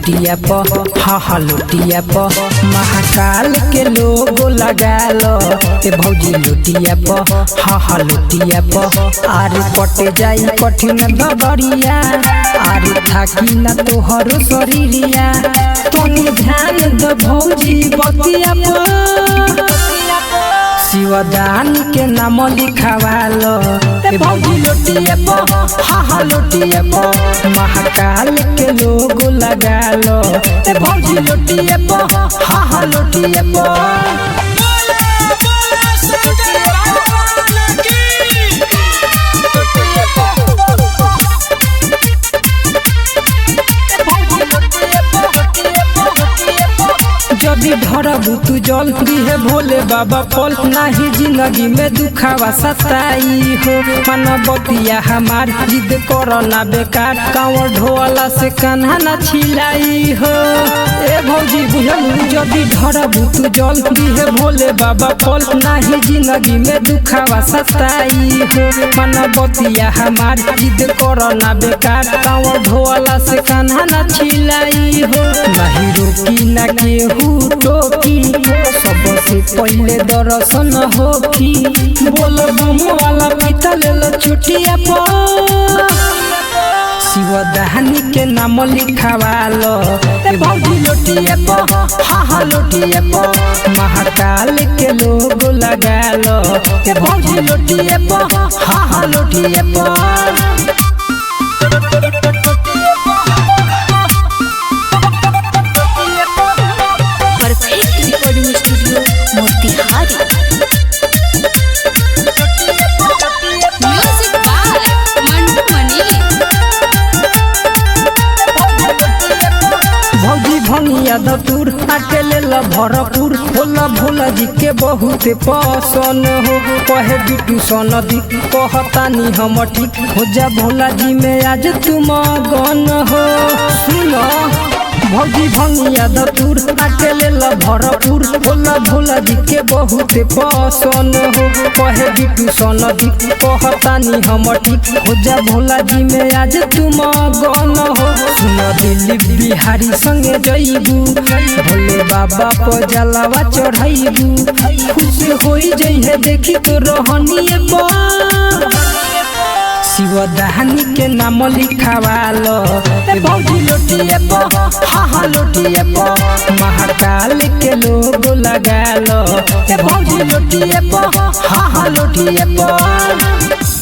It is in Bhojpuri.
लोटिया प हा लोटिया प महाकाल के लोगो लगा लो ए भौजी लोटिया प हा लोटिया प आरे कटे जाई कठिन डगरिया आरे थाकी ना तोहर शरीरिया तनी ध्यान द भौजी बतिया प शिवदान के नाम लिखावालो ए भौजी लोटिया प हा लोटिया प महाकाल के लोगो लगा लो ए भौजी लोटिया प हा लोटिया प जदि धरबू तू जल दिहे भोले बाबा फल नाही जिंदगी में दुखावा सताई हो मानवतिया हमार जिद करो ना बेकार कांवर ढोला से कान्हा ना छिलाई हो ए भौजी बुझलू जदि धरबू तू जल दिहे भोले बाबा फल नाही जिंदगी में दुखावा सताई हो मानवतिया हमार जिद करो ना बेकार कांवर ढोला से कान्हा ना छिलाई हो नहीं रोकी ना केहू टोकी सबसे पहले दर्शन होखी बोल बम वाला पिता ले लो छुटिया प शिवदानी के नाम लिखावालो ए भौजी लोटिया प हा लोटिया प महाकाल के लोगो लगा लो ए भौजी लोटिया प हा लोटिया प दूर अकेले भरपूर भोला भोला जी के बहुत पसंद हो कहे बिटू सनदी कहतानी हम ठीक हो जा भोला जी में आज तुम गन हो सुनो भौजी भंगिया दूर अकेले भरपूर भोला भोला जी के बहुत पसंद हो कहे बिटू सनदी कहतानी हम ठीक हो जा भोला जी में आज तुम गन हो सुनो दिलीप बिहारी संगे जईबू भोले बाबा पर जलावा चढ़ाईबू खुश होई जइहे देखी तो रहनिए प शिवदानी के नाम लिखावालो ए भौजी लोटिया प हा लोटिया प महाकाल के लोगो लगा लो ए भौजी लोटिया प हा लोटिया प